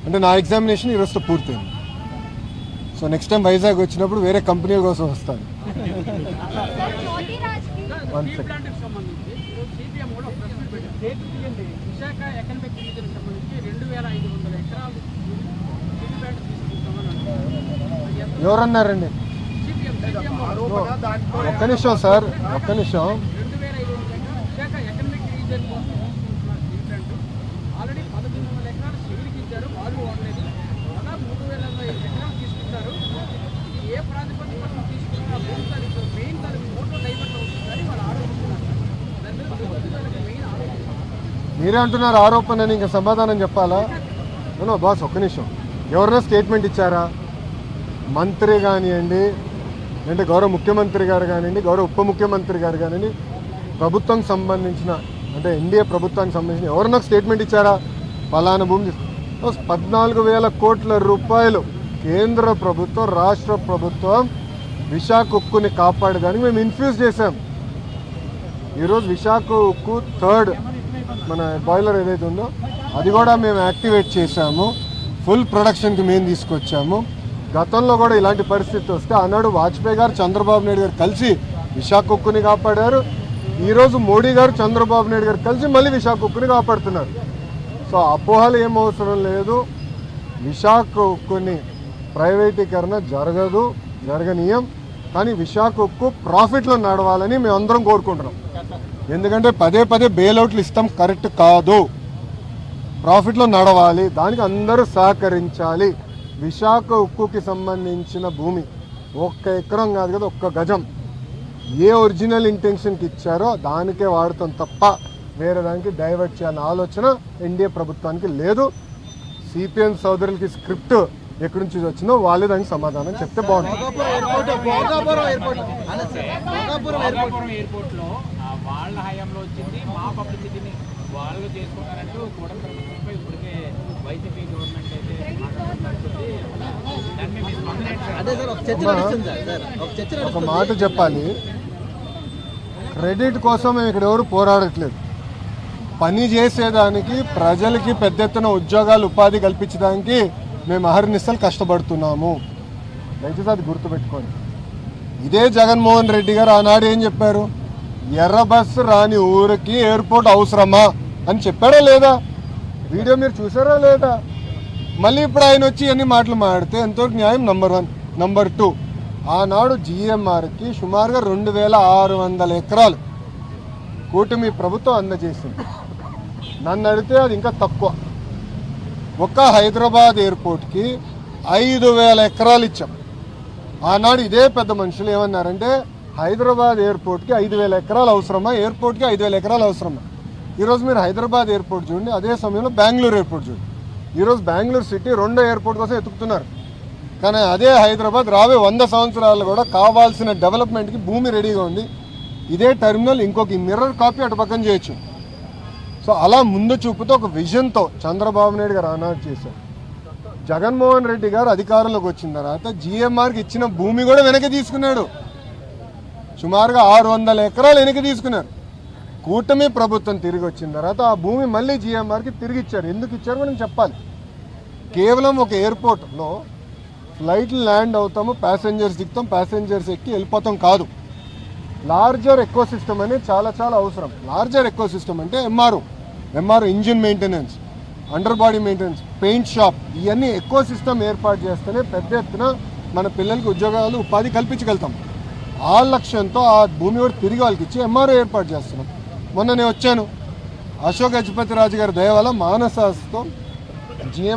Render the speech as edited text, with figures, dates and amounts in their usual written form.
అంటే నా ఎగ్జామినేషన్ ఈరోజుతో పూర్తయింది. సో నెక్స్ట్ టైం వైజాగ్ వచ్చినప్పుడు వేరే కంపెనీ కోసం వస్తాను. ఎవరన్నారండి? ఒక్క నిమిషం సార్, ఒక్క నిమిషం. మీరే అంటున్నారు ఆరోపణ అని, ఇంకా సమాధానం చెప్పాలా? బాస్ ఒక్క నిమిషం. ఎవరైనా స్టేట్మెంట్ ఇచ్చారా? మంత్రి కానివ్వండి, అంటే గౌరవ ముఖ్యమంత్రి గారు కానివ్వండి, గౌరవ ఉప ముఖ్యమంత్రి గారు కానివ్వండి, ప్రభుత్వం సంబంధించిన అంటే ఎన్డీఏ ప్రభుత్వానికి సంబంధించిన ఎవరైనా స్టేట్మెంట్ ఇచ్చారా? ఫలానా భూమి 14,000 కోట్ల రూపాయలు కేంద్ర ప్రభుత్వం, రాష్ట్ర ప్రభుత్వం విశాఖ ఉక్కుని కాపాడడానికి మేము ఇన్ఫ్యూజ్ చేసాం. ఈరోజు విశాఖ ఉక్కు 3rd మన బాయిలర్ ఏదైతే ఉందో అది కూడా మేము యాక్టివేట్ చేశాము. ఫుల్ ప్రొడక్షన్కి మేము తీసుకొచ్చాము. గతంలో కూడా ఇలాంటి పరిస్థితి వస్తే ఆనాడు వాజ్పేయి గారు, చంద్రబాబు నాయుడు గారు కలిసి విశాఖ ఉక్కుని కాపాడారు. ఈరోజు మోడీ గారు, చంద్రబాబు నాయుడు గారు కలిసి మళ్ళీ విశాఖ ఉక్కుని కాపాడుతున్నారు. సో అపోహలు ఏమవసరం లేదు. విశాఖ ఉక్కుని ప్రైవేటీకరణ జరగదు, జరగనీయం. కానీ విశాఖ ఉక్కు ప్రాఫిట్లో నడవాలని మేమందరం కోరుకుంటున్నాం. ఎందుకంటే పదే పదే బెయిల్అవుట్లు ఇస్తాం, కరెక్ట్ కాదు. ప్రాఫిట్లో నడవాలి, దానికి అందరూ సహకరించాలి. విశాఖ ఉక్కుకి సంబంధించిన భూమి 1 ఎకరం కాదు కదా, 1 గజం ఏ ఒరిజినల్ ఇంటెన్షన్కి ఇచ్చారో దానికే వాడతాం తప్ప వేరే దానికి డైవర్ట్ చేయాలన్న ఆలోచన ఎన్డీఏ ప్రభుత్వానికి లేదు. సిపిఎం సోదరులకి స్క్రిప్ట్ ఎక్కడి నుంచి వచ్చిందో వాళ్ళే దానికి సమాధానం చెప్తే బాగుంటుంది. ఒక మాట చెప్పాలి, క్రెడిట్ కోసం మేము ఇక్కడ ఎవరు పోరాడట్లేదు. పని చేసేదానికి, ప్రజలకి పెద్ద ఎత్తున ఉద్యోగాలు, ఉపాధి కల్పించడానికి మేము అహర్నిశలు కష్టపడుతున్నాము. దయచేసి అది గుర్తుపెట్టుకోండి. ఇదే జగన్మోహన్ రెడ్డి గారు ఆనాడు ఏం చెప్పారు? ఎర్ర బస్సు రాని ఊరికి ఎయిర్పోర్ట్ అవసరమా అని చెప్పారా లేదా? వీడియో మీరు చూసారా లేదా? మళ్ళీ ఇప్పుడు ఆయన వచ్చి అన్ని మాటలు మాడితే ఎంతవరకు న్యాయం? నంబర్ 1. నంబర్ 2, ఆనాడు జిఎంఆర్కి సుమారుగా 2,600 ఎకరాలు కూటమి ప్రభుత్వం అందజేసింది. నన్ను అడిగితే అది ఇంకా తక్కువ. ఒక్క హైదరాబాద్ ఎయిర్పోర్ట్కి 5,000 ఎకరాలు ఇచ్చాం. ఆనాడు ఇదే పెద్ద మనుషులు ఏమన్నారంటే హైదరాబాద్ ఎయిర్పోర్ట్కి 5,000 ఎకరాలు అవసరమా, ఎయిర్పోర్ట్కి 5,000 ఎకరాలు అవసరమా? ఈరోజు మీరు హైదరాబాద్ ఎయిర్పోర్ట్ చూడండి, అదే సమయంలో బెంగళూరు ఎయిర్పోర్ట్ చూడండి. ఈరోజు బెంగళూరు సిటీ 2వ ఎయిర్పోర్ట్ కోసం ఎత్తుకుతున్నారు. కానీ అదే హైదరాబాద్ రాబోయే 100 సంవత్సరాలు కూడా కావాల్సిన డెవలప్మెంట్కి భూమి రెడీగా ఉంది. ఇదే టెర్మినల్ ఇంకొక మిర్రర్ కాపీ అటు పక్కన చేయొచ్చు. సో అలా ముందు చూపుతో ఒక విజన్తో చంద్రబాబు నాయుడు గారు ఆనాడు చేశారు. జగన్మోహన్ రెడ్డి గారు అధికారంలోకి వచ్చిన తర్వాత జిఎంఆర్కి ఇచ్చిన భూమి కూడా వెనక్కి తీసుకున్నాడు. సుమారుగా 600 ఎకరాలు వెనక్కి తీసుకున్నారు. కూటమి ప్రభుత్వం తిరిగి వచ్చిన తర్వాత ఆ భూమి మళ్ళీ జిఎంఆర్కి తిరిగి ఇచ్చారు. ఎందుకు ఇచ్చారు మనం చెప్పాలి. కేవలం ఒక ఎయిర్పోర్ట్లో ఫ్లైట్లు ల్యాండ్ అవుతాము, ప్యాసింజర్స్ దిగుతాం, ప్యాసింజర్స్ ఎక్కి వెళ్ళిపోతాం కాదు. లార్జర్ ఎకో సిస్టమ్ అనేది చాలా చాలా అవసరం. లార్జర్ ఎకో సిస్టమ్ అంటే MRO engine maintenance, under body maintenance, paint shop, ఇవన్నీ ఎకో సిస్టమ్ ఏర్పాటు చేస్తేనే పెద్ద ఎత్తున మన పిల్లలకి ఉద్యోగాలు, ఉపాధి కల్పించగలుగుతాం. ఆ లక్ష్యంతో ఆ భూమి కూడా తిరిగి వాళ్ళకి ఇచ్చి ఎంఆర్ఓ ఏర్పాటు చేస్తున్నాం. మొన్న నేను వచ్చాను, అశోక్ గజపతి రాజు గారి దయ వల్ల మానసాస్తో జిఎంఆర్